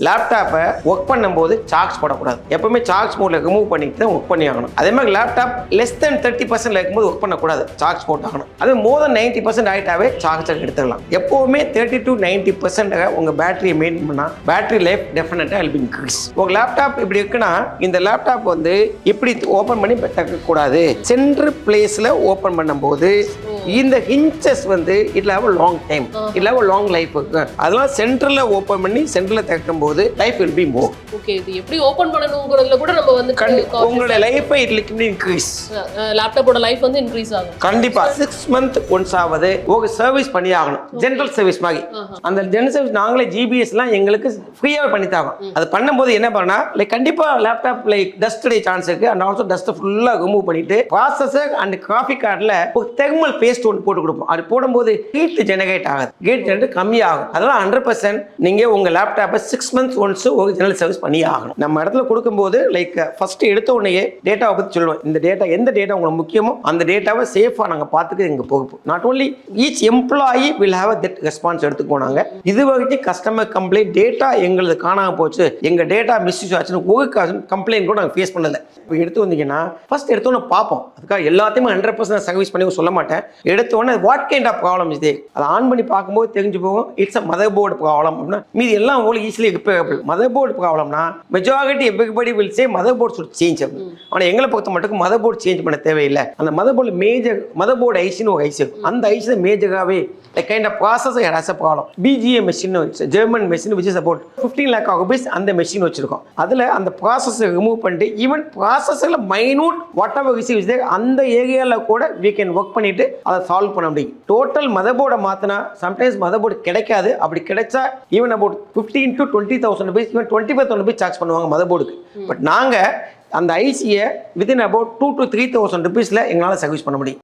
லேப்டாப்பை ஒர்க் பண்ணும்போது சார்ஜ் போடக்கூடாது. எப்பவுமே சார்ஜ் மோட்ல ரிமூவ் பண்ணிட்டு தான் ஒர்க் பண்ணி ஆகணும். அதே மாதிரி லேப்டாப் லெஸ் தென் 30% இருக்கும்போது ஒர்க் பண்ணக்கூடாது, சார்ஜ் போட்டாகணும். அது மோர் தென் 90% ஆகிட்டாவே சார்ஜர் எடுத்துக்கலாம். எப்பவுமே 30 to 90% உங்க பேட்டரியை மெயின்டைன் பண்ணா பேட்டரி லைஃப் டெஃபினட்டா வில் பி இன்க்ரீஸ். உங்க லேப்டாப் இப்படி இருக்குன்னா இந்த லேப்டாப் வந்து இப்படி ஓப்பன் பண்ணி கூடாது. சென்டர் பிளேஸ்ல ஓப்பன் பண்ணும்போது இந்த ஹிஞ்சஸ் வந்து it'll have a long time, it'll have a long life. அதனால சென்டர்ல ஓபன் பண்ணி சென்டர்ல தைக்கும் போது life will be more. Okay, இது எப்படி ஓபன் பண்ணனும்ங்கறதுல கூட நம்ம வந்து உங்களோட லைஃப் இட் will increase. லேப்டாப்போட லைஃப் வந்து இன்கிரீஸ் ஆகும். கண்டிப்பா 6 month ஒன்ஸ் ஆவது ஒரு சர்வீஸ் பண்ணி ஆகணும். ஜெனரல் சர்வீஸ் மாதிரி. அந்த ஜெனரல் சர்வீஸ் நாங்களே ஜிபிஎஸ் எல்லாம் எங்களுக்கு ஃப்ரீயா பண்ணி தரோம். அது பண்ணும்போது என்ன பண்ணா லைக் கண்டிப்பா லேப்டாப் லைக் டஸ்ட் டே சான்ஸ் இருக்கு. அண்ட் ஆல்சோ டஸ்ட் ஃபுல்லா ரிமூவ் பண்ணிட்டு ப்ராசஸர் அண்ட் கிராஃபிக் கார்டுல ஒரு தெர்மல் பேஸ்ட் ஒன்று போட்டு கொடுப்போம். அது போடும்போது ஹீட் ஜெனரேட் ஆகாது, ஹீட் ஜெனரேட் கம்மி ஆகும். அதெல்லாம் 100% நீங்க உங்க லேப்டாப்பை 6 months ஒன்ஸ் ஒரு ஜெனரல் சர்வீஸ் பண்ணி ஆகணும். நம்ம இடத்துல கொடுக்கும்போது லைக் ஃபர்ஸ்ட் எடுத்த உடனே டேட்டாவை பத்தி சொல்லுவோம். இந்த டேட்டா எந்த டேட்டா உங்களுக்கு முக்கியமோ அந்த டேட்டாவை சேஃபா நாங்க பார்த்துக்க எங்க பொறுப்பு. Not only each employee will have that response எடுத்துக்கோ. நாங்க இது வரைக்கும் கஸ்டமர் கம்ப்ளைண்ட் டேட்டா எங்களுக்கு காணாம போச்சு, எங்க டேட்டா மிஸ்யூஸ் ஆச்சுன்னு ஒரு கம்ப்ளைண்ட் கூட நாங்கள் ஃபேஸ் பண்ணல. இப்போ எடுத்து வந்தீங்கன்னா ஃபர்ஸ்ட் எடுத்தோன்னு பார்ப்போம். அதுக்காக எல்லாத்தையுமே 100% சர்வீஸ் பண்ணி சொல்ல மாட்டேன். எடுத்தோடனே வாட் கைண்ட் ஆஃப் ப்ராப்ளம் இது அதை ஆன் பண்ணி பார்க்கும்போது தெரிஞ்சு போகும். It's a mother board problem அப்படின்னா மீதி எல்லாம் உங்களுக்கு ஈஸிலி ரிப்பேரபிள். மதர் போர்டு ப்ராப்ளம்னா majority everybody will say mother board should change அப்படின்னு. ஆனால் எங்களை பொறுத்த மட்டும் மதர் போர்டு சேஞ்ச் பண்ண தேவையில்லை. அந்த mother board major mother board ஐசின்னு ஒரு ஐசி இருக்கும். அந்த ஐசி மேஜராகவே kind of processor has a problem. BGA machine German machine which is about 15 lakh rupees அந்த மெஷின் வச்சிருக்கோம். அதில் அந்த ப்ராசஸர் ரிமூவ் பண்ணிட்டு ஈவன் ப்ராசஸரில் minute whatever receive is there அந்த ஏரியாவில் கூட we can ஒர்க் பண்ணிட்டு அதை சால்வ் பண்ண முடியும். டோட்டல் மதர் போர்டை மாற்றினா சம்டைம்ஸ் மதர் போர்டு கிடைக்காது. அப்படி கிடைச்சா even about 15 to 20,000 rupees even 25,000 rupees charge பண்ணுவாங்க மதர் போர்டுக்கு. பட் நாங்கள் அந்த ஐசியை வித்தின் அபவுட் 2 to 3,000 rupeesல எங்களால் சர்வீஸ் பண்ண முடியும்.